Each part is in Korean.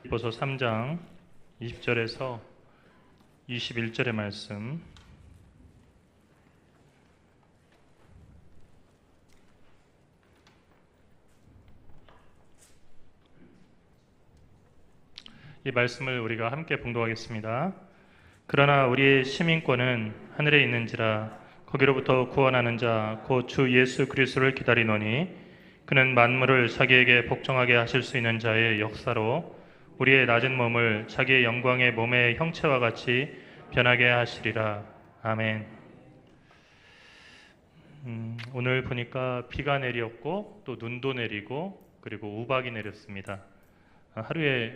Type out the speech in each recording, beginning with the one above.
빌립보서 3장 20절에서 21절의 말씀. 이 말씀을 우리가 함께 봉독하겠습니다. 그러나 우리의 시민권은 하늘에 있는지라 거기로부터 구원하는 자 곧 주 예수 그리스도를 기다리노니 그는 만물을 자기에게 복종하게 하실 수 있는 자의 역사로 우리의 낮은 몸을 자기의 영광의 몸의 형체와 같이 변하게 하시리라. 아멘. 오늘 보니까 비가 내렸고 또 눈도 내리고 그리고 우박이 내렸습니다. 하루에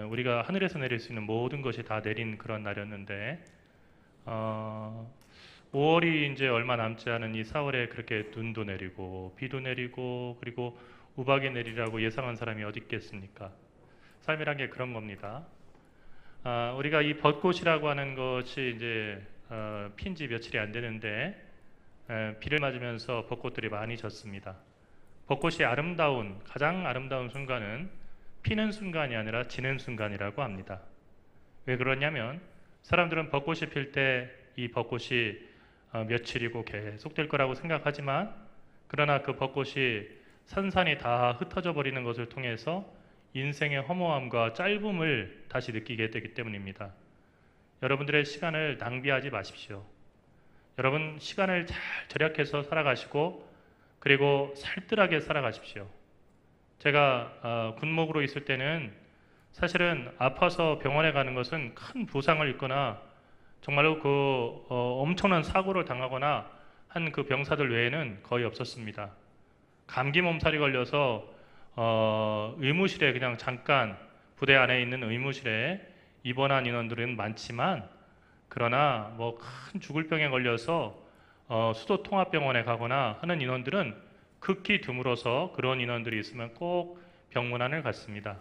우리가 하늘에서 내릴 수 있는 모든 것이 다 내린 그런 날이었는데 5월이 이제 얼마 남지 않은 이 4월에 그렇게 눈도 내리고 비도 내리고 그리고 우박이 내리라고 예상한 사람이 어디 있겠습니까? 삶이란 게 그런 겁니다. 우리가 이 벚꽃이라고 하는 것이 이제 핀 지 며칠이 안 되는데 비를 맞으면서 벚꽃들이 많이 졌습니다. 벚꽃이 가장 아름다운 순간은 피는 순간이 아니라 지는 순간이라고 합니다. 왜 그러냐면 사람들은 벚꽃이 필 때 이 벚꽃이 며칠이고 계속될 거라고 생각하지만 그러나 그 벚꽃이 산산이 다 흩어져 버리는 것을 통해서 인생의 허무함과 짧음을 다시 느끼게 되기 때문입니다. 여러분들의 시간을 낭비하지 마십시오. 여러분 시간을 잘 절약해서 살아가시고 그리고 살뜰하게 살아가십시오. 제가 군목으로 있을 때는 사실은 아파서 병원에 가는 것은 큰 부상을 입거나 정말로 엄청난 사고를 당하거나 한 그 병사들 외에는 거의 없었습니다. 감기 몸살이 걸려서 의무실에 그냥 잠깐 부대 안에 있는 의무실에 입원한 인원들은 많지만 그러나 뭐 큰 죽을 병에 걸려서 수도통합병원에 가거나 하는 인원들은 극히 드물어서 그런 인원들이 있으면 꼭 병문안을 갔습니다.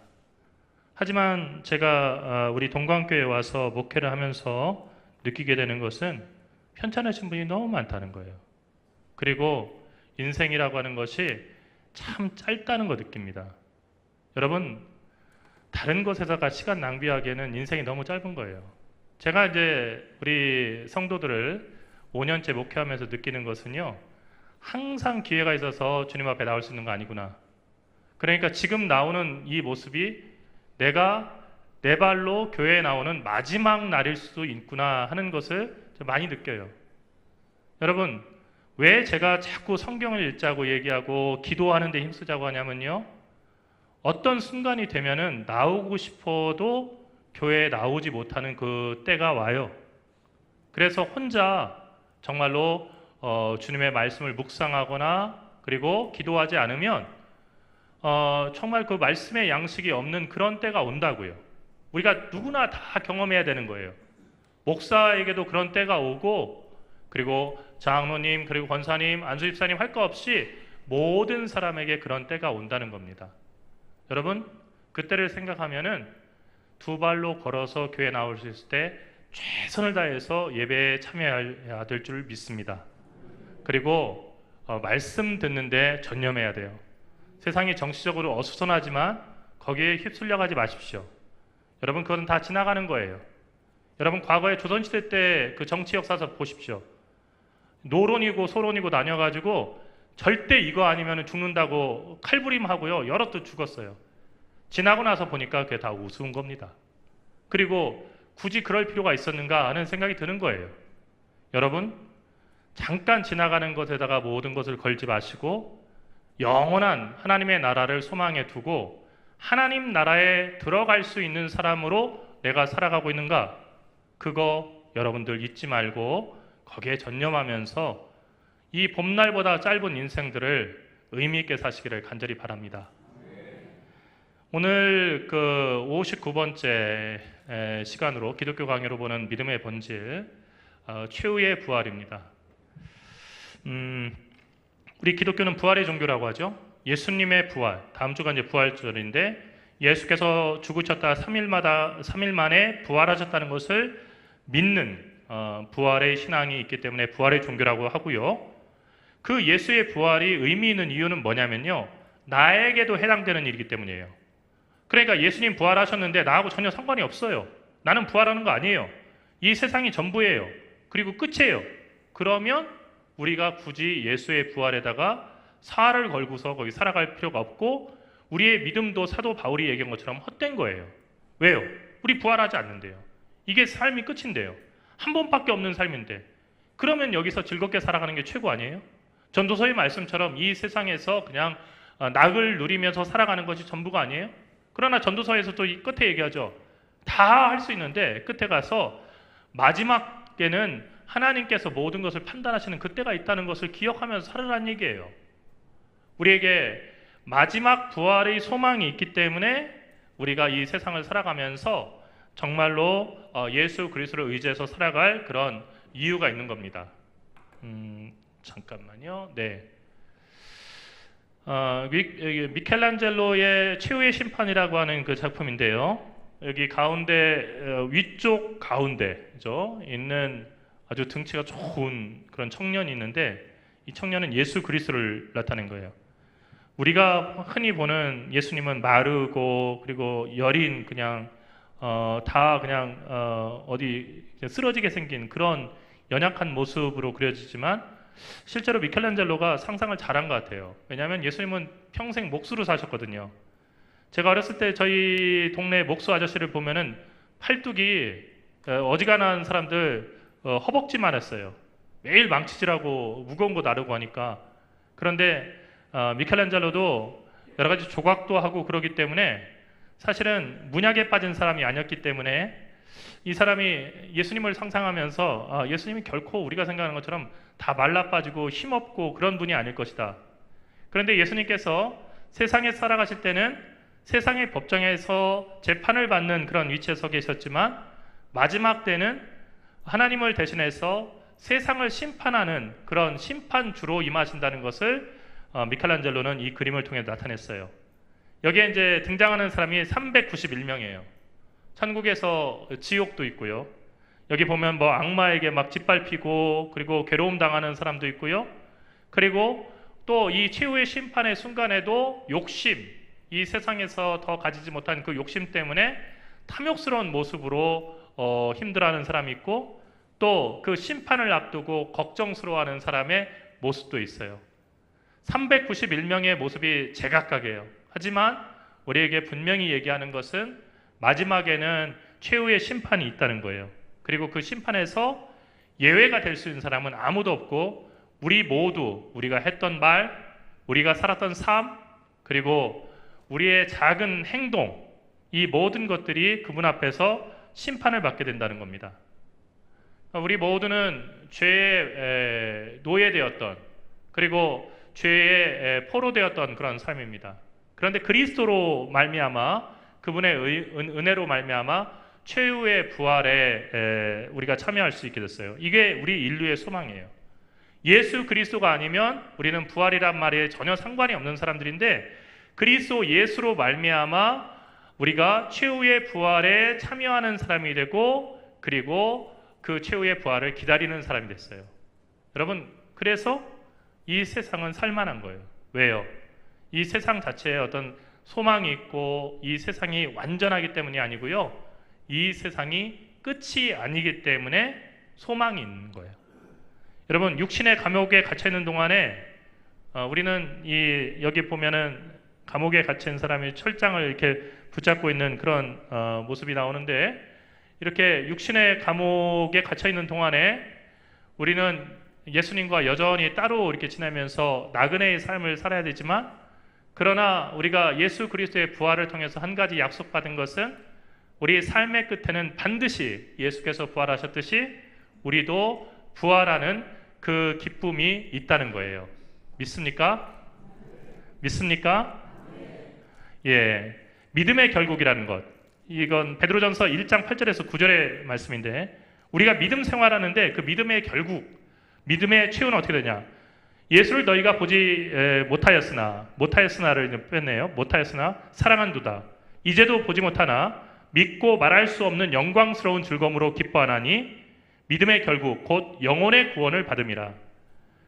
하지만 제가 우리 동광교회에 와서 목회를 하면서 느끼게 되는 것은 편찮으신 분이 너무 많다는 거예요. 그리고 인생이라고 하는 것이 참 짧다는 거 느낍니다. 여러분 다른 것에다가 시간 낭비하기에는 인생이 너무 짧은 거예요. 제가 이제 우리 성도들을 5년째 목회하면서 느끼는 것은요, 항상 기회가 있어서 주님 앞에 나올 수 있는 거 아니구나. 그러니까 지금 나오는 이 모습이 내가 내 발로 교회에 나오는 마지막 날일 수도 있구나 하는 것을 많이 느껴요. 여러분 왜 제가 자꾸 성경을 읽자고 얘기하고 기도하는 데 힘쓰자고 하냐면요, 어떤 순간이 되면은 나오고 싶어도 교회에 나오지 못하는 그 때가 와요. 그래서 혼자 정말로 주님의 말씀을 묵상하거나 그리고 기도하지 않으면 정말 그 말씀의 양식이 없는 그런 때가 온다고요. 우리가 누구나 다 경험해야 되는 거예요. 목사에게도 그런 때가 오고 그리고 장로님 그리고 권사님 안수집사님 할 거 없이 모든 사람에게 그런 때가 온다는 겁니다. 여러분 그때를 생각하면은 두 발로 걸어서 교회에 나올 수 있을 때 최선을 다해서 예배에 참여해야 될 줄 믿습니다. 그리고 말씀 듣는데 전념해야 돼요. 세상이 정치적으로 어수선하지만 거기에 휩쓸려 가지 마십시오. 여러분 그건 다 지나가는 거예요. 여러분 과거에 조선시대 때 그 정치 역사서 보십시오. 노론이고 소론이고 나뉘어가지고 절대 이거 아니면 죽는다고 칼부림하고요 여럿 도 죽었어요. 지나고 나서 보니까 그게 다 우스운 겁니다. 그리고 굳이 그럴 필요가 있었는가 하는 생각이 드는 거예요. 여러분 잠깐 지나가는 것에다가 모든 것을 걸지 마시고 영원한 하나님의 나라를 소망해 두고 하나님 나라에 들어갈 수 있는 사람으로 내가 살아가고 있는가? 그거 여러분들 잊지 말고 거기에 전념하면서 이 봄날보다 짧은 인생들을 의미 있게 사시기를 간절히 바랍니다. 오늘 그 59번째 시간으로 기독교 강의로 보는 믿음의 본질, 최후의 부활입니다. 우리 기독교는 부활의 종교라고 하죠. 예수님의 부활, 다음 주가 이제 부활절인데 예수께서 죽으셨다 3일 만에 부활하셨다는 것을 믿는 부활의 신앙이 있기 때문에 부활의 종교라고 하고요. 그 예수의 부활이 의미 있는 이유는 뭐냐면요, 나에게도 해당되는 일이기 때문이에요. 그러니까 예수님 부활하셨는데 나하고 전혀 상관이 없어요. 나는 부활하는 거 아니에요. 이 세상이 전부예요. 그리고 끝이에요. 그러면 우리가 굳이 예수의 부활에다가 사활을 걸고서 거기 살아갈 필요가 없고 우리의 믿음도 사도 바울이 얘기한 것처럼 헛된 거예요. 왜요? 우리 부활하지 않는데요. 이게 삶이 끝인데요. 한 번밖에 없는 삶인데 그러면 여기서 즐겁게 살아가는 게 최고 아니에요? 전도서의 말씀처럼 이 세상에서 그냥 낙을 누리면서 살아가는 것이 전부가 아니에요? 그러나 전도서에서 또 이 끝에 얘기하죠. 다 할 수 있는데 끝에 가서 마지막에는 하나님께서 모든 것을 판단하시는 그때가 있다는 것을 기억하면서 살으라는 얘기예요. 우리에게 마지막 부활의 소망이 있기 때문에 우리가 이 세상을 살아가면서 정말로 예수 그리스도를 의지해서 살아갈 그런 이유가 있는 겁니다. 잠깐만요. 네. 미켈란젤로의 최후의 심판이라고 하는 그 작품인데요. 여기 가운데 위쪽 가운데죠 있는 아주 등치가 좋은 그런 청년이 있는데 이 청년은 예수 그리스도를 나타낸 거예요. 우리가 흔히 보는 예수님은 마르고 그리고 여린 그냥 다 그냥 어디 쓰러지게 생긴 그런 연약한 모습으로 그려지지만 실제로 미켈란젤로가 상상을 잘한 것 같아요. 왜냐하면 예수님은 평생 목수로 사셨거든요. 제가 어렸을 때 저희 동네 목수 아저씨를 보면은 팔뚝이 어지간한 사람들 허벅지만 했어요. 매일 망치질하고 무거운 거 나르고 하니까. 그런데 미켈란젤로도 여러 가지 조각도 하고 그러기 때문에 사실은 문약에 빠진 사람이 아니었기 때문에 이 사람이 예수님을 상상하면서 예수님이 결코 우리가 생각하는 것처럼 다 말라 빠지고 힘없고 그런 분이 아닐 것이다. 그런데 예수님께서 세상에 살아가실 때는 세상의 법정에서 재판을 받는 그런 위치에 서 계셨지만 마지막 때는 하나님을 대신해서 세상을 심판하는 그런 심판주로 임하신다는 것을 미켈란젤로는 이 그림을 통해 나타냈어요. 여기에 이제 등장하는 사람이 391명이에요. 천국에서 지옥도 있고요. 여기 보면 뭐 악마에게 막 짓밟히고 그리고 괴로움 당하는 사람도 있고요. 그리고 또 이 최후의 심판의 순간에도 욕심, 이 세상에서 더 가지지 못한 그 욕심 때문에 탐욕스러운 모습으로 힘들어하는 사람이 있고 또 그 심판을 앞두고 걱정스러워하는 사람의 모습도 있어요. 391명의 모습이 제각각이에요. 하지만 우리에게 분명히 얘기하는 것은 마지막에는 최후의 심판이 있다는 거예요. 그리고 그 심판에서 예외가 될 수 있는 사람은 아무도 없고 우리 모두 우리가 했던 말, 우리가 살았던 삶, 그리고 우리의 작은 행동, 이 모든 것들이 그분 앞에서 심판을 받게 된다는 겁니다. 우리 모두는 죄에 노예되었던 그리고 죄에 포로되었던 그런 삶입니다. 그런데 그리스도로 말미암아 그분의 은혜로 말미암아 최후의 부활에 우리가 참여할 수 있게 됐어요. 이게 우리 인류의 소망이에요. 예수 그리스도가 아니면 우리는 부활이란 말에 전혀 상관이 없는 사람들인데 그리스도 예수로 말미암아 우리가 최후의 부활에 참여하는 사람이 되고 그리고 그 최후의 부활을 기다리는 사람이 됐어요. 여러분, 그래서 이 세상은 살만한 거예요. 왜요? 이 세상 자체에 어떤 소망이 있고 이 세상이 완전하기 때문이 아니고요. 이 세상이 끝이 아니기 때문에 소망이 있는 거예요. 여러분, 육신의 감옥에 갇혀있는 동안에 우리는 여기 보면은 감옥에 갇힌 사람이 철장을 이렇게 붙잡고 있는 그런 모습이 나오는데 이렇게 육신의 감옥에 갇혀있는 동안에 우리는 예수님과 여전히 따로 이렇게 지내면서 나그네의 삶을 살아야 되지만 그러나 우리가 예수 그리스도의 부활을 통해서 한 가지 약속받은 것은 우리 삶의 끝에는 반드시 예수께서 부활하셨듯이 우리도 부활하는 그 기쁨이 있다는 거예요. 믿습니까? 믿습니까? 예, 믿음의 결국이라는 것. 이건 베드로전서 1장 8절에서 9절의 말씀인데 우리가 믿음 생활하는데 그 믿음의 결국, 믿음의 최후는 어떻게 되냐? 예수를 너희가 보지 못하였으나를 뺐네요. 못하였으나 사랑한도다. 이제도 보지 못하나 믿고 말할 수 없는 영광스러운 즐거움으로 기뻐하나니 믿음의 결국 곧 영혼의 구원을 받음이라.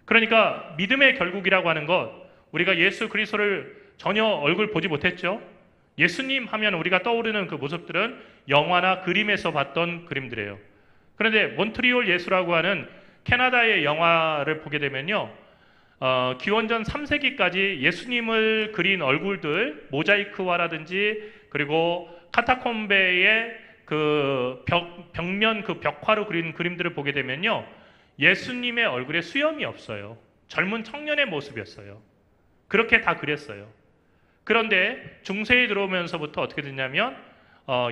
그러니까 믿음의 결국이라고 하는 것, 우리가 예수 그리스도를 전혀 얼굴 보지 못했죠. 예수님 하면 우리가 떠오르는 그 모습들은 영화나 그림에서 봤던 그림들이에요. 그런데 몬트리올 예수라고 하는 캐나다의 영화를 보게 되면요, 기원전 3세기까지 예수님을 그린 얼굴들, 모자이크화라든지 그리고 카타콤베의 그 벽면 그 벽화로 그린 그림들을 보게 되면요, 예수님의 얼굴에 수염이 없어요. 젊은 청년의 모습이었어요. 그렇게 다 그렸어요. 그런데 중세에 들어오면서부터 어떻게 됐냐면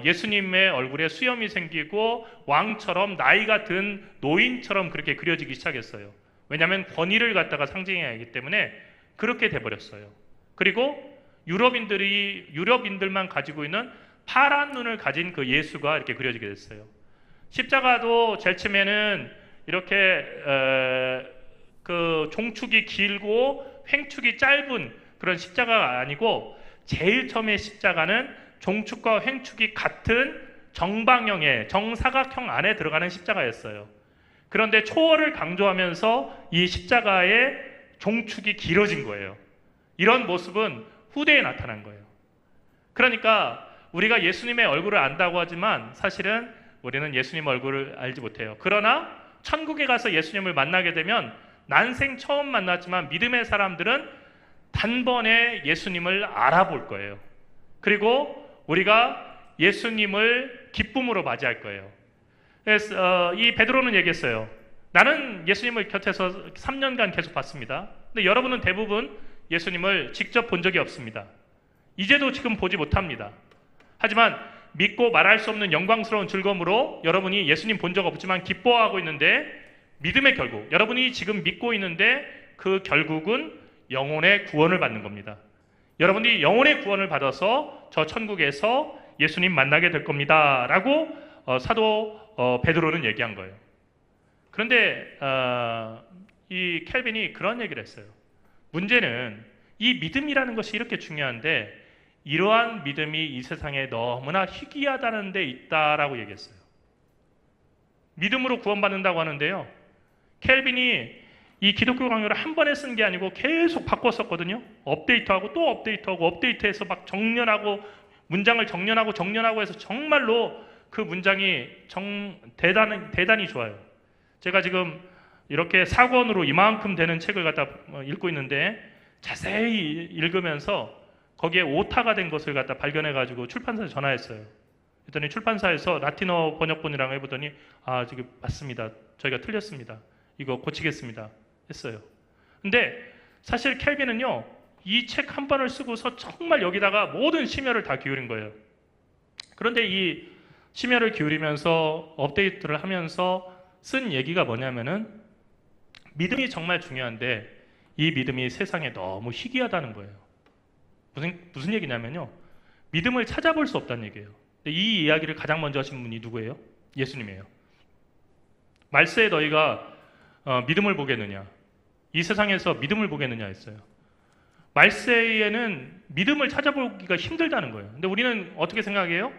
예수님의 얼굴에 수염이 생기고 왕처럼 나이가 든 노인처럼 그렇게 그려지기 시작했어요. 왜냐하면 권위를 갖다가 상징해야 하기 때문에 그렇게 돼버렸어요. 그리고 유럽인들만 가지고 있는 파란 눈을 가진 그 예수가 이렇게 그려지게 됐어요. 십자가도 제일 처음에는 이렇게 그 종축이 길고 횡축이 짧은 그런 십자가가 아니고 제일 처음에 십자가는 종축과 횡축이 같은 정방형의 정사각형 안에 들어가는 십자가였어요. 그런데 초월을 강조하면서 이 십자가의 종축이 길어진 거예요. 이런 모습은 후대에 나타난 거예요. 그러니까 우리가 예수님의 얼굴을 안다고 하지만 사실은 우리는 예수님 얼굴을 알지 못해요. 그러나 천국에 가서 예수님을 만나게 되면 난생 처음 만났지만 믿음의 사람들은 단번에 예수님을 알아볼 거예요. 그리고 우리가 예수님을 기쁨으로 맞이할 거예요. 그래서 이 베드로는 얘기했어요. 나는 예수님을 곁에서 3년간 계속 봤습니다. 근데 여러분은 대부분 예수님을 직접 본 적이 없습니다. 이제도 지금 보지 못합니다. 하지만 믿고 말할 수 없는 영광스러운 즐거움으로 여러분이 예수님 본 적 없지만 기뻐하고 있는데 믿음의 결국, 여러분이 지금 믿고 있는데 그 결국은 영혼의 구원을 받는 겁니다. 여러분이 영혼의 구원을 받아서 저 천국에서 예수님 만나게 될 겁니다. 라고 사도 베드로는 얘기한 거예요. 그런데 이 켈빈이 그런 얘기를 했어요. 문제는 이 믿음이라는 것이 이렇게 중요한데 이러한 믿음이 이 세상에 너무나 희귀하다는 데 있다라고 얘기했어요. 믿음으로 구원받는다고 하는데요. 켈빈이 이 기독교 강요를 한 번에 쓴 게 아니고 계속 바꿨었거든요. 업데이트하고 또 업데이트하고 업데이트해서 막 정렬하고 문장을 정렬하고 해서 정말로 그 문장이 대단히 좋아요. 제가 지금 이렇게 4권으로 이만큼 되는 책을 갖다 읽고 있는데 자세히 읽으면서 거기에 오타가 된 것을 갖다 발견해가지고 출판사에 전화했어요. 그랬더니 출판사에서 라틴어 번역본이랑 해보더니 지금 맞습니다. 저희가 틀렸습니다. 이거 고치겠습니다. 했어요. 근데 사실 켈빈은요, 이 책 한 번을 쓰고서 정말 여기다가 모든 심혈을 다 기울인 거예요. 그런데 이 심혈을 기울이면서 업데이트를 하면서 쓴 얘기가 뭐냐면은 믿음이 정말 중요한데 이 믿음이 세상에 너무 희귀하다는 거예요. 무슨 얘기냐면요, 믿음을 찾아볼 수 없다는 얘기예요. 근데 이 이야기를 가장 먼저 하신 분이 누구예요? 예수님이에요. 말세에 너희가 믿음을 보겠느냐, 이 세상에서 믿음을 보겠느냐 했어요. 말세에는 믿음을 찾아보기가 힘들다는 거예요. 근데 우리는 어떻게 생각해요?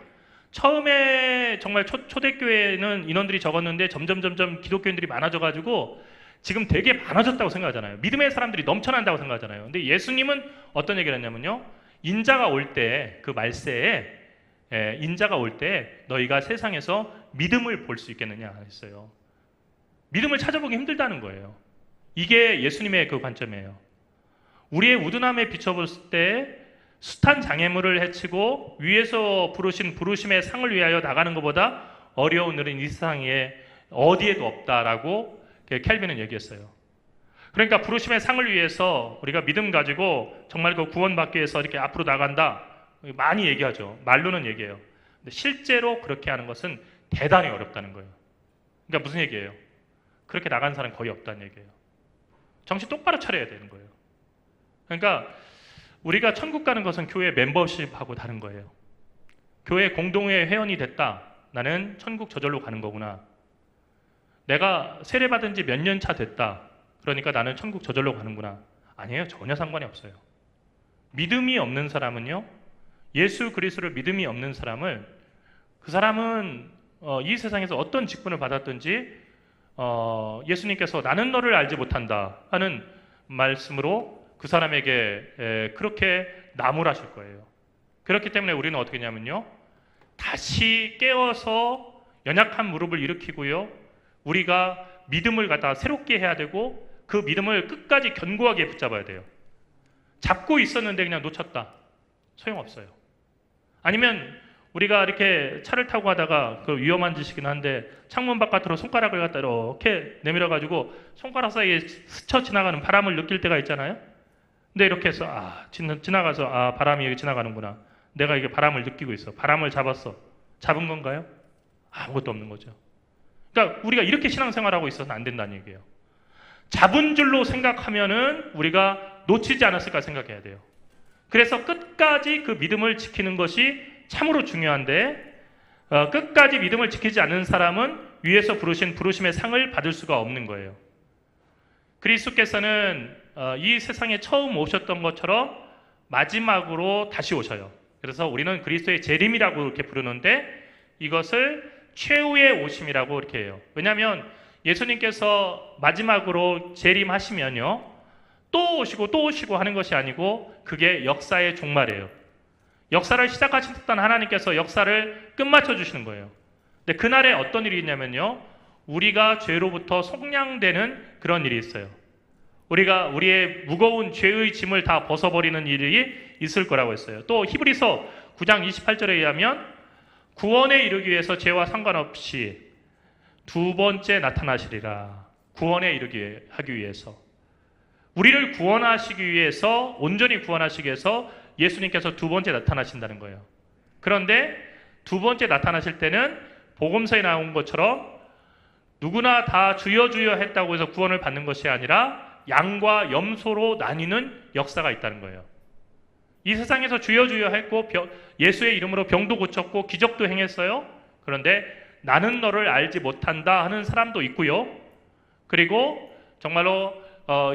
처음에 정말 초대교회는 인원들이 적었는데 점점 기독교인들이 많아져가지고 지금 되게 많아졌다고 생각하잖아요. 믿음의 사람들이 넘쳐난다고 생각하잖아요. 근데 예수님은 어떤 얘기를 했냐면요, 인자가 올 때, 그 말세에 인자가 올 때 너희가 세상에서 믿음을 볼 수 있겠느냐 했어요. 믿음을 찾아보기 힘들다는 거예요. 이게 예수님의 그 관점이에요. 우리의 우둔함에 비춰봤을 때 숱한 장애물을 헤치고 위에서 부르신 부르심의 상을 위하여 나가는 것보다 어려운 일은 이 세상에 어디에도 없다라고 켈빈은 얘기했어요. 그러니까 부르심의 상을 위해서 우리가 믿음 가지고 정말 그 구원받기 위해서 이렇게 앞으로 나간다 많이 얘기하죠. 말로는 얘기해요. 근데 실제로 그렇게 하는 것은 대단히 어렵다는 거예요. 그러니까 무슨 얘기예요? 그렇게 나간 사람 거의 없다는 얘기예요. 정신 똑바로 차려야 되는 거예요. 그러니까 우리가 천국 가는 것은 교회 멤버십하고 다른 거예요. 교회 공동회 회원이 됐다. 나는 천국 저절로 가는 거구나. 내가 세례받은 지 몇 년 차 됐다. 그러니까 나는 천국 저절로 가는구나. 아니에요. 전혀 상관이 없어요. 믿음이 없는 사람은요, 예수 그리스도를 믿음이 없는 사람을, 그 사람은 이 세상에서 어떤 직분을 받았든지 예수님께서 나는 너를 알지 못한다 하는 말씀으로 그 사람에게 그렇게 나무라실 거예요. 그렇기 때문에 우리는 어떻게 하냐면요, 다시 깨어서 연약한 무릎을 일으키고요, 우리가 믿음을 갖다가 새롭게 해야 되고 그 믿음을 끝까지 견고하게 붙잡아야 돼요. 잡고 있었는데 그냥 놓쳤다, 소용없어요. 아니면 우리가 이렇게 차를 타고 가다가 그 위험한 짓이긴 한데 창문 바깥으로 손가락을 갖다 이렇게 내밀어 가지고 손가락 사이에 스쳐 지나가는 바람을 느낄 때가 있잖아요. 근데 이렇게 해서 지나가서 바람이 여기 지나가는구나, 내가 이게 바람을 느끼고 있어, 바람을 잡았어. 잡은 건가요? 아무것도 없는 거죠. 그러니까 우리가 이렇게 신앙생활하고 있어서는 안 된다는 얘기예요. 잡은 줄로 생각하면은 우리가 놓치지 않았을까 생각해야 돼요. 그래서 끝까지 그 믿음을 지키는 것이 참으로 중요한데, 끝까지 믿음을 지키지 않는 사람은 위에서 부르신 부르심의 상을 받을 수가 없는 거예요. 그리스도께서는 이 세상에 처음 오셨던 것처럼 마지막으로 다시 오셔요. 그래서 우리는 그리스도의 재림이라고 이렇게 부르는데, 이것을 최후의 오심이라고 이렇게 해요. 왜냐하면 예수님께서 마지막으로 재림하시면요, 또 오시고 하는 것이 아니고 그게 역사의 종말이에요. 역사를 시작하셨던 하나님께서 역사를 끝마쳐 주시는 거예요. 근데 그날에 어떤 일이 있냐면요, 우리가 죄로부터 속량되는 그런 일이 있어요. 우리가 우리의 무거운 죄의 짐을 다 벗어버리는 일이 있을 거라고 했어요. 또 히브리서 9장 28절에 의하면 구원에 이르기 위해서 죄와 상관없이 두 번째 나타나시리라. 구원에 이르기 하기 위해서, 우리를 구원하시기 위해서, 온전히 구원하시기 위해서 예수님께서 두 번째 나타나신다는 거예요. 그런데 두 번째 나타나실 때는 복음서에 나온 것처럼 누구나 다 주여 주여 했다고 해서 구원을 받는 것이 아니라 양과 염소로 나뉘는 역사가 있다는 거예요. 이 세상에서 주여 주여 했고 예수의 이름으로 병도 고쳤고 기적도 행했어요. 그런데 나는 너를 알지 못한다 하는 사람도 있고요. 그리고 정말로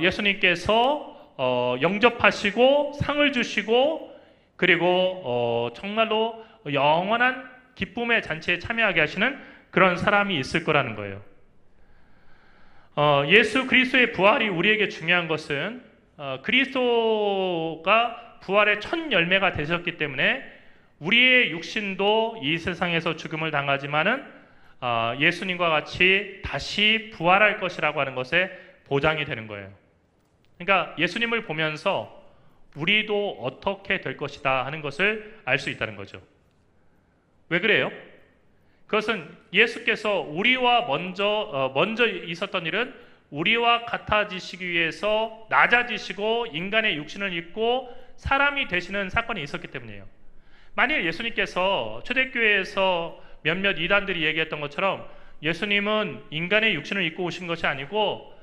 예수님께서 영접하시고 상을 주시고, 그리고 정말로 영원한 기쁨의 잔치에 참여하게 하시는 그런 사람이 있을 거라는 거예요. 예수 그리스도의 부활이 우리에게 중요한 것은 그리스도가 부활의 첫 열매가 되셨기 때문에 우리의 육신도 이 세상에서 죽음을 당하지만은 예수님과 같이 다시 부활할 것이라고 하는 것에 보장이 되는 거예요. 그러니까 예수님을 보면서 우리도 어떻게 될 것이다 하는 것을 알 수 있다는 거죠. 왜 그래요? 그것은 예수께서 우리와 먼저 있었던 일은 우리와 같아지시기 위해서 낮아지시고 인간의 육신을 입고 사람이 되시는 사건이 있었기 때문이에요. 만일 예수님께서 초대교회에서 몇몇 이단들이 얘기했던 것처럼 예수님은 인간의 육신을 입고 오신 것이 아니고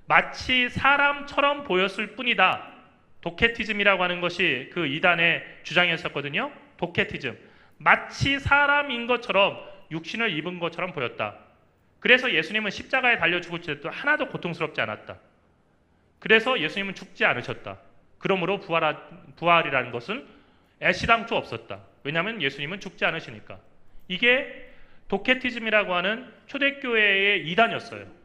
마치 사람처럼 보였을 뿐이다, 도케티즘이라고 하는 것이 그 이단의 주장이었었거든요. 도케티즘, 마치 사람인 것처럼 육신을 입은 것처럼 보였다. 그래서 예수님은 십자가에 달려 죽을 때도 하나도 고통스럽지 않았다. 그래서 예수님은 죽지 않으셨다. 그러므로 부활이라는 것은 애시당초 없었다. 왜냐하면 예수님은 죽지 않으시니까. 이게 도케티즘이라고 하는 초대교회의 이단이었어요.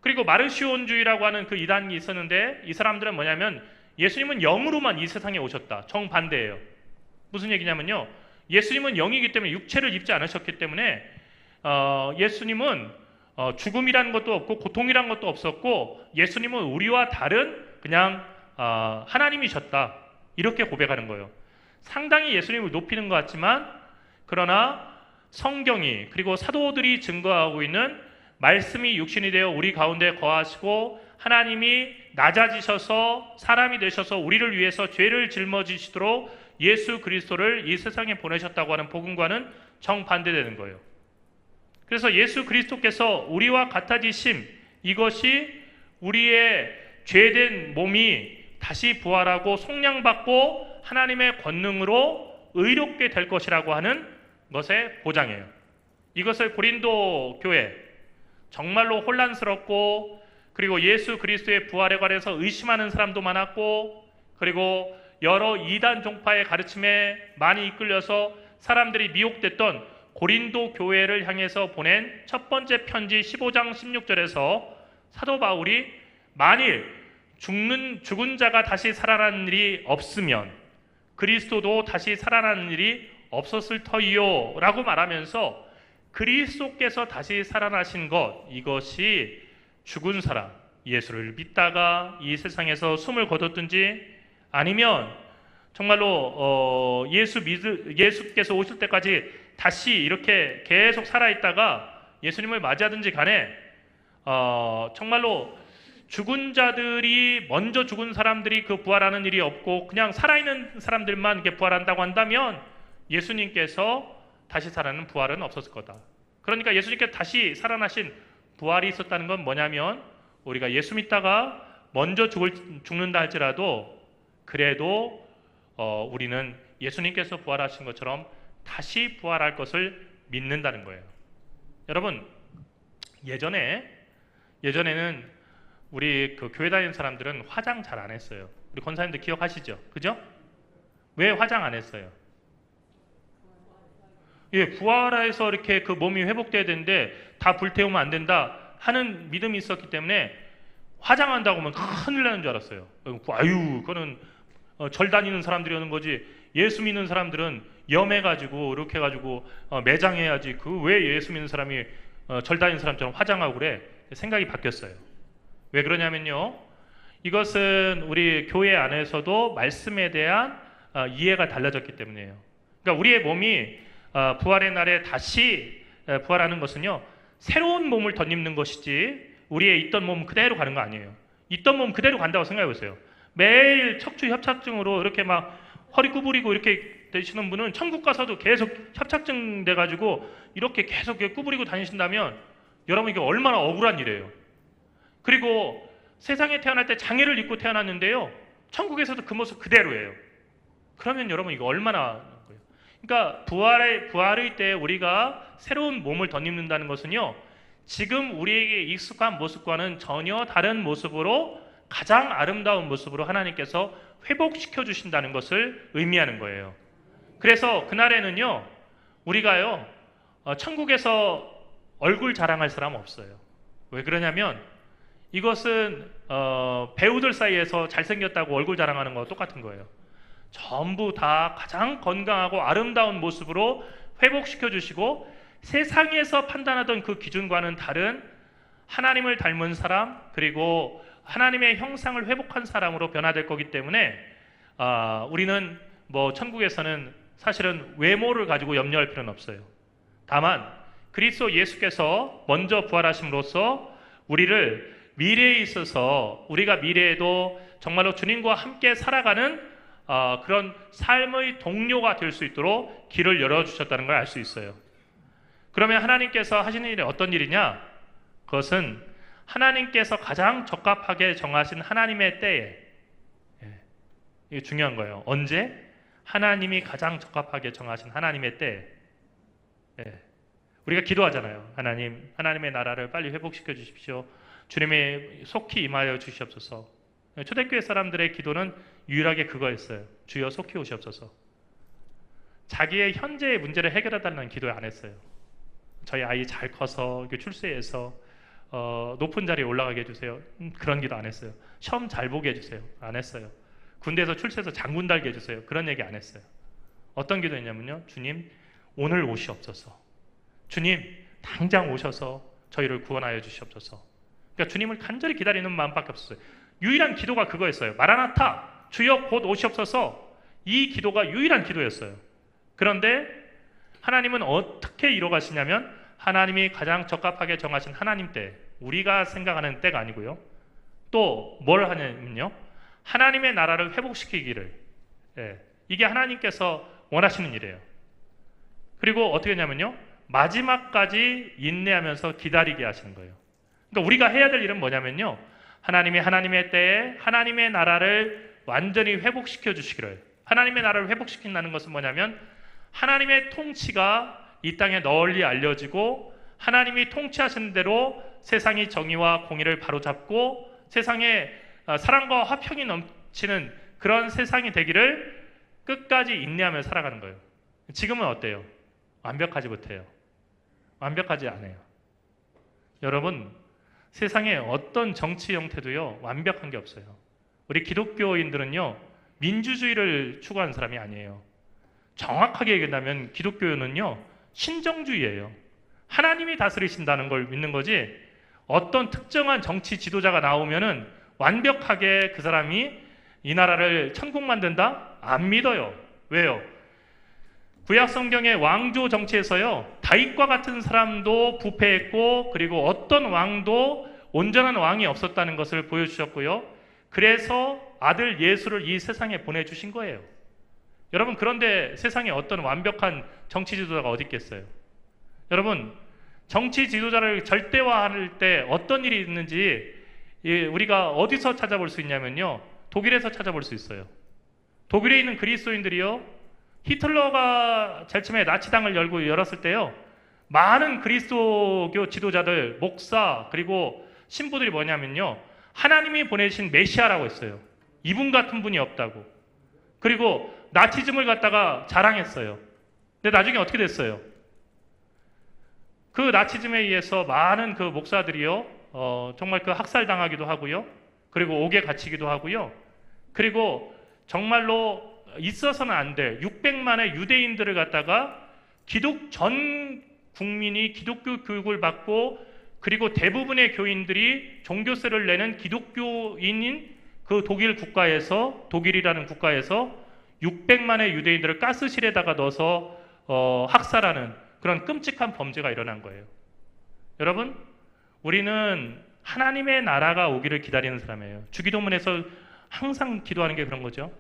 그리고 마르시온주의라고 하는 그 이단이 있었는데, 이 사람들은 뭐냐면 예수님은 영으로만 이 세상에 오셨다. 정반대예요. 무슨 얘기냐면요, 예수님은 영이기 때문에 육체를 입지 않으셨기 때문에 예수님은 죽음이라는 것도 없고 고통이라는 것도 없었고, 예수님은 우리와 다른 그냥 하나님이셨다, 이렇게 고백하는 거예요. 상당히 예수님을 높이는 것 같지만, 그러나 성경이 그리고 사도들이 증거하고 있는 말씀이 육신이 되어 우리 가운데 거하시고 하나님이 낮아지셔서 사람이 되셔서 우리를 위해서 죄를 짊어지시도록 예수 그리스도를 이 세상에 보내셨다고 하는 복음과는 정반대되는 거예요. 그래서 예수 그리스도께서 우리와 같아지심, 이것이 우리의 죄된 몸이 다시 부활하고 속량받고 하나님의 권능으로 의롭게 될 것이라고 하는 것의 보장이에요. 이것을 고린도 교회, 정말로 혼란스럽고, 그리고 예수 그리스도의 부활에 관해서 의심하는 사람도 많았고, 그리고 여러 이단 종파의 가르침에 많이 이끌려서 사람들이 미혹됐던 고린도 교회를 향해서 보낸 첫 번째 편지 15장 16절에서 사도 바울이 만일 죽은 자가 다시 살아나는 일이 없으면 그리스도도 다시 살아나는 일이 없었을 터이요 라고 말하면서 그리스도께서 다시 살아나신 것, 이것이 죽은 사람, 예수를 믿다가 이 세상에서 숨을 거뒀든지 아니면 정말로 예수께서 오실 때까지 다시 이렇게 계속 살아있다가 예수님을 맞이하든지 간에 정말로 죽은 자들이 먼저 죽은 사람들이 그 부활하는 일이 없고 그냥 살아있는 사람들만 이렇게 부활한다고 한다면 예수님께서 다시 살아나는 부활은 없었을 거다. 그러니까 예수님께서 다시 살아나신 부활이 있었다는 건 뭐냐면 우리가 예수 믿다가 먼저 죽는다 할지라도 그래도 우리는 예수님께서 부활하신 것처럼 다시 부활할 것을 믿는다는 거예요. 여러분, 예전에는 우리 그 교회 다니는 사람들은 화장 잘 안 했어요. 우리 권사님들 기억하시죠? 그죠? 왜 화장 안 했어요? 예, 부활해서 이렇게 그 몸이 회복돼야 되는데 다 불태우면 안 된다 하는 믿음이 있었기 때문에 화장한다고 하면 큰일 나는 줄 알았어요. 아유, 그거는 절 다니는 사람들이 오는 거지. 예수 믿는 사람들은 염해가지고 이렇게 해가지고 매장해야지. 그 왜 예수 믿는 사람이 절 다니는 사람처럼 화장하고 그래? 생각이 바뀌었어요. 왜 그러냐면요, 이것은 우리 교회 안에서도 말씀에 대한 이해가 달라졌기 때문이에요. 그러니까 우리의 몸이 부활의 날에 다시 부활하는 것은요, 새로운 몸을 덧입는 것이지 우리의 있던 몸 그대로 가는 거 아니에요. 있던 몸 그대로 간다고 생각해 보세요. 매일 척추 협착증으로 이렇게 막 허리 구부리고 이렇게 되시는 분은 천국 가서도 계속 협착증 돼가지고 이렇게 계속 구부리고 다니신다면 여러분 이게 얼마나 억울한 일이에요. 그리고 세상에 태어날 때 장애를 입고 태어났는데요, 천국에서도 그 모습 그대로예요. 그러면 여러분 이거 얼마나 거예요. 그러니까 부활의 때 우리가 새로운 몸을 덧입는다는 것은요, 지금 우리에게 익숙한 모습과는 전혀 다른 모습으로 가장 아름다운 모습으로 하나님께서 회복시켜 주신다는 것을 의미하는 거예요. 그래서 그날에는요, 우리가요 천국에서 얼굴 자랑할 사람 없어요. 왜 그러냐면 이것은 배우들 사이에서 잘생겼다고 얼굴 자랑하는 거와 똑같은 거예요. 전부 다 가장 건강하고 아름다운 모습으로 회복시켜 주시고 세상에서 판단하던 그 기준과는 다른 하나님을 닮은 사람, 그리고 하나님의 형상을 회복한 사람으로 변화될 거기 때문에 우리는 천국에서는 사실은 외모를 가지고 염려할 필요는 없어요. 다만 그리스도 예수께서 먼저 부활하심으로써 우리를 미래에 있어서 우리가 미래에도 정말로 주님과 함께 살아가는 그런 삶의 동료가 될 수 있도록 길을 열어주셨다는 걸 알 수 있어요. 그러면 하나님께서 하시는 일이 어떤 일이냐? 그것은 하나님께서 가장 적합하게 정하신 하나님의 때에, 이게 중요한 거예요. 언제? 하나님이 가장 적합하게 정하신 하나님의 때에. 우리가 기도하잖아요. 하나님의 나라를 빨리 회복시켜 주십시오. 주님의 속히 임하여 주시옵소서. 초대교회 사람들의 기도는 유일하게 그거였어요. 주여 속히 오시옵소서. 자기의 현재의 문제를 해결해달라는 기도 안 했어요. 저희 아이 잘 커서 출세해서 높은 자리에 올라가게 해주세요. 그런 기도 안 했어요. 시험 잘 보게 해주세요. 안 했어요. 군대에서 출세해서 장군 달게 해주세요. 그런 얘기 안 했어요. 어떤 기도했냐면요, 주님 오늘 오시옵소서. 주님 당장 오셔서 저희를 구원하여 주시옵소서. 그러니까 주님을 간절히 기다리는 마음밖에 없었어요. 유일한 기도가 그거였어요. 마라나타, 주여 곧 오시옵소서. 이 기도가 유일한 기도였어요. 그런데 하나님은 어떻게 이뤄가시냐면 하나님이 가장 적합하게 정하신 하나님 때, 우리가 생각하는 때가 아니고요. 또 뭘 하냐면요, 하나님의 나라를 회복시키기를, 이게 하나님께서 원하시는 일이에요. 그리고 어떻게 했냐면요, 마지막까지 인내하면서 기다리게 하시는 거예요. 그러니까 우리가 해야 될 일은 뭐냐면요, 하나님이 하나님의 때에 하나님의 나라를 완전히 회복시켜 주시기를. 하나님의 나라를 회복시킨다는 것은 뭐냐면 하나님의 통치가 이 땅에 널리 알려지고 하나님이 통치하시는 대로 세상이 정의와 공의를 바로잡고 세상에 사랑과 화평이 넘치는 그런 세상이 되기를 끝까지 인내하며 살아가는 거예요. 지금은 어때요? 완벽하지 못해요. 완벽하지 않아요. 여러분, 세상에 어떤 정치 형태도요 완벽한 게 없어요. 우리 기독교인들은요 민주주의를 추구하는 사람이 아니에요. 정확하게 얘기한다면 기독교는요, 신정주의예요. 하나님이 다스리신다는 걸 믿는 거지, 어떤 특정한 정치 지도자가 나오면은 완벽하게 그 사람이 이 나라를 천국 만든다? 안 믿어요. 왜요? 구약 성경의 왕조 정치에서요, 다윗과 같은 사람도 부패했고, 그리고 어떤 왕도 온전한 왕이 없었다는 것을 보여주셨고요. 그래서 아들 예수를 이 세상에 보내주신 거예요. 여러분, 그런데 세상에 어떤 완벽한 정치 지도자가 어디 있겠어요? 여러분, 정치 지도자를 절대화할 때 어떤 일이 있는지 우리가 어디서 찾아볼 수 있냐면요, 독일에서 찾아볼 수 있어요. 독일에 있는 그리스도인들이요, 히틀러가 제일 처음에 나치당을 열었을 때요, 많은 그리스도교 지도자들, 목사, 그리고 신부들이 뭐냐면요, 하나님이 보내신 메시아라고 했어요. 이분 같은 분이 없다고. 그리고 나치즘을 갖다가 자랑했어요. 근데 나중에 어떻게 됐어요? 그 나치즘에 의해서 많은 그 목사들이요, 정말 그 학살당하기도 하고요, 그리고 옥에 갇히기도 하고요, 그리고 정말로 있어서는 안 될 600만의 유대인들을 갖다가 전 국민이 기독교 교육을 받고, 그리고 대부분의 교인들이 종교세를 내는 기독교인인 그 독일이라는 국가에서 600만의 유대인들을 가스실에다가 넣어서 학살하는 그런 끔찍한 범죄가 일어난 거예요. 여러분, 우리는 하나님의 나라가 오기를 기다리는 사람이에요. 주기도문에서 항상 기도하는 게 그런 거죠.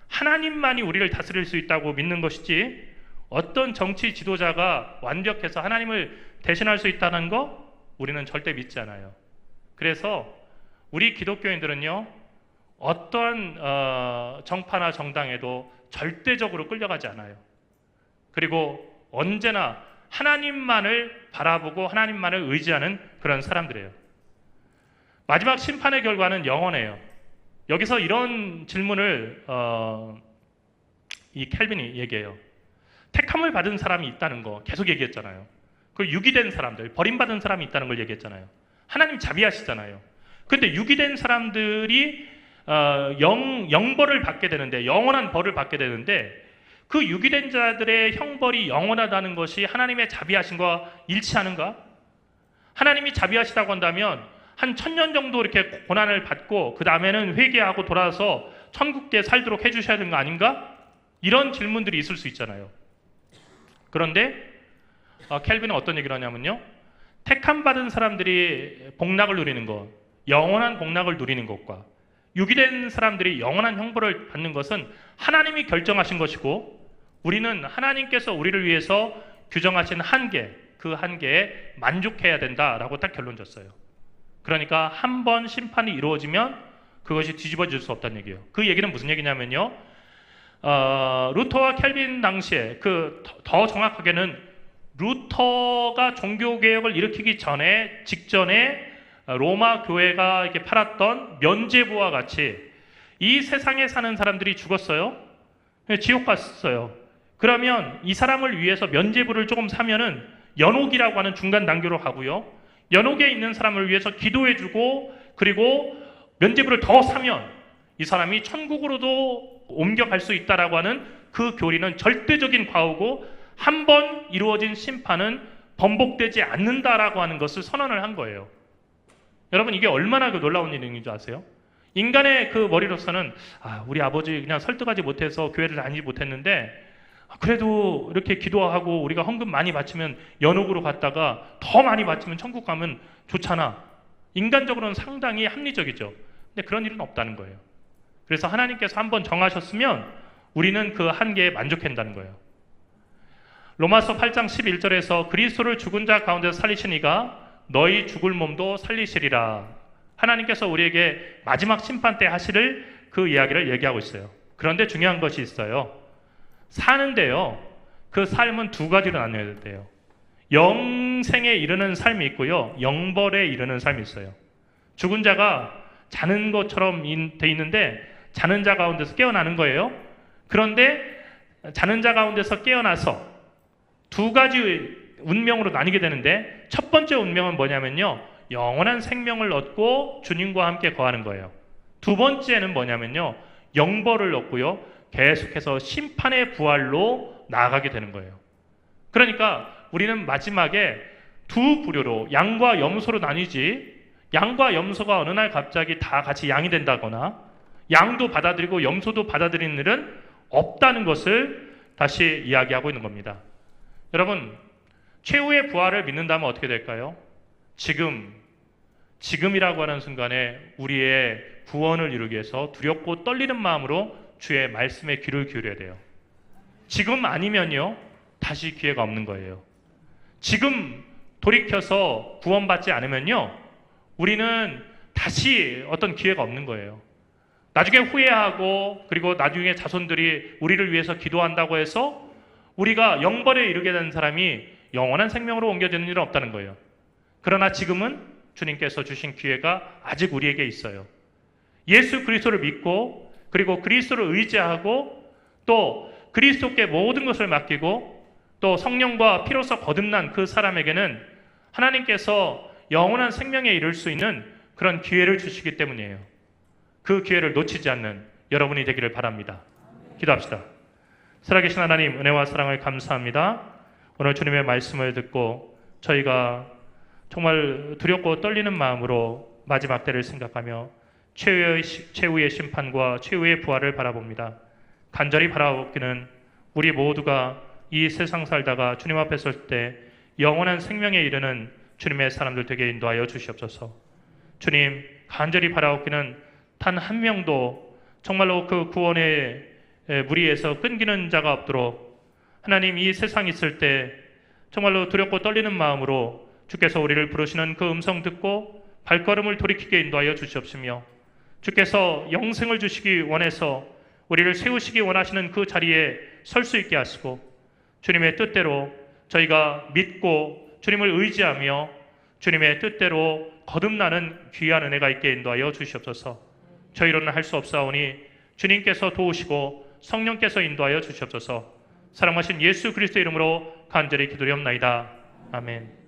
하나님만이 우리를 다스릴 수 있다고 믿는 것이지, 어떤 정치 지도자가 완벽해서 하나님을 대신할 수 있다는 거 우리는 절대 믿지 않아요. 그래서 우리 기독교인들은요, 어떤 정파나 정당에도 절대적으로 끌려가지 않아요. 그리고 언제나 하나님만을 바라보고 하나님만을 의지하는 그런 사람들이에요. 마지막 심판의 결과는 영원해요. 여기서 이런 질문을 이 켈빈이 얘기해요. 택함을 받은 사람이 있다는 거 계속 얘기했잖아요. 그 유기된 사람들, 버림받은 사람이 있다는 걸 얘기했잖아요. 하나님 자비하시잖아요. 근데 유기된 사람들이 영벌을 받게 되는데, 영원한 벌을 받게 되는데, 그 유기된 자들의 형벌이 영원하다는 것이 하나님의 자비하심과 일치하는가? 하나님이 자비하시다고 한다면 한 1000년 정도 이렇게 고난을 받고 그 다음에는 회개하고 돌아서 천국에 살도록 해주셔야 되는 거 아닌가? 이런 질문들이 있을 수 있잖아요. 그런데 켈빈은 어떤 얘기를 하냐면요, 택함 받은 사람들이 복락을 누리는 것, 영원한 복락을 누리는 것과 유기된 사람들이 영원한 형벌을 받는 것은 하나님이 결정하신 것이고, 우리는 하나님께서 우리를 위해서 규정하신 한계, 그 한계에 만족해야 된다라고 딱 결론 졌어요. 그러니까 한 번 심판이 이루어지면 그것이 뒤집어질 수 없다는 얘기예요. 그 얘기는 무슨 얘기냐면요, 루터와 켈빈 당시에, 더 정확하게는 루터가 종교개혁을 일으키기 직전에 로마 교회가 이렇게 팔았던 면죄부와 같이 이 세상에 사는 사람들이 죽었어요. 지옥 갔어요. 그러면 이 사람을 위해서 면죄부를 조금 사면은 연옥이라고 하는 중간 단계로 가고요, 연옥에 있는 사람을 위해서 기도해주고, 그리고 면죄부를 더 사면 이 사람이 천국으로도 옮겨갈 수 있다라고 하는 그 교리는 절대적인 과오고, 한 번 이루어진 심판은 번복되지 않는다라고 하는 것을 선언을 한 거예요. 여러분, 이게 얼마나 놀라운 일인 줄 아세요? 인간의 그 머리로서는 우리 아버지 그냥 설득하지 못해서 교회를 다니지 못했는데, 그래도 이렇게 기도하고 우리가 헌금 많이 바치면 연옥으로 갔다가 더 많이 바치면 천국 가면 좋잖아. 인간적으로는 상당히 합리적이죠. 근데 그런 일은 없다는 거예요. 그래서 하나님께서 한번 정하셨으면 우리는 그 한계에 만족한다는 거예요. 로마서 8장 11절에서 그리스도를 죽은 자 가운데서 살리시니가 너희 죽을 몸도 살리시리라. 하나님께서 우리에게 마지막 심판 때 하시를 그 이야기를 얘기하고 있어요. 그런데 중요한 것이 있어요. 사는데요, 그 삶은 두 가지로 나뉘어야 돼요. 영생에 이르는 삶이 있고요, 영벌에 이르는 삶이 있어요. 죽은 자가 자는 것처럼 돼 있는데 자는 자 가운데서 깨어나는 거예요. 그런데 자는 자 가운데서 깨어나서 두 가지 운명으로 나뉘게 되는데, 첫 번째 운명은 뭐냐면요, 영원한 생명을 얻고 주님과 함께 거하는 거예요. 두 번째는 뭐냐면요, 영벌을 얻고요. 계속해서 심판의 부활로 나아가게 되는 거예요. 그러니까 우리는 마지막에 두 부류로 양과 염소로 나뉘지, 양과 염소가 어느 날 갑자기 다 같이 양이 된다거나 양도 받아들이고 염소도 받아들이는 일은 없다는 것을 다시 이야기하고 있는 겁니다. 여러분, 최후의 부활을 믿는다면 어떻게 될까요? 지금이라고 하는 순간에 우리의 구원을 이루기 위해서 두렵고 떨리는 마음으로 주의 말씀에 귀를 기울여야 돼요. 지금 아니면요, 다시 기회가 없는 거예요. 지금 돌이켜서 구원받지 않으면요, 우리는 다시 어떤 기회가 없는 거예요. 나중에 후회하고 그리고 나중에 자손들이 우리를 위해서 기도한다고 해서 우리가 영벌에 이르게 된 사람이 영원한 생명으로 옮겨지는 일은 없다는 거예요. 그러나 지금은 주님께서 주신 기회가 아직 우리에게 있어요. 예수 그리스도를 믿고 그리고 그리스도를 의지하고 또 그리스도께 모든 것을 맡기고 또 성령과 피로써 거듭난 그 사람에게는 하나님께서 영원한 생명에 이를 수 있는 그런 기회를 주시기 때문이에요. 그 기회를 놓치지 않는 여러분이 되기를 바랍니다. 기도합시다. 살아계신 하나님, 은혜와 사랑을 감사합니다. 오늘 주님의 말씀을 듣고 저희가 정말 두렵고 떨리는 마음으로 마지막 때를 생각하며 최후의 심판과 최후의 부활을 바라봅니다. 간절히 바라보기는 우리 모두가 이 세상 살다가 주님 앞에 설 때 영원한 생명에 이르는 주님의 사람들 되게 인도하여 주시옵소서. 주님, 간절히 바라옵기는 단 한 명도 정말로 그 구원의 무리에서 끊기는 자가 없도록 하나님, 이 세상 있을 때 정말로 두렵고 떨리는 마음으로 주께서 우리를 부르시는 그 음성 듣고 발걸음을 돌이키게 인도하여 주시옵시며, 주께서 영생을 주시기 원해서 우리를 세우시기 원하시는 그 자리에 설 수 있게 하시고 주님의 뜻대로 저희가 믿고 주님을 의지하며 주님의 뜻대로 거듭나는 귀한 은혜가 있게 인도하여 주시옵소서. 저희로는 할 수 없사오니 주님께서 도우시고 성령께서 인도하여 주시옵소서. 사랑하신 예수 그리스도 이름으로 간절히 기도리옵나이다. 아멘.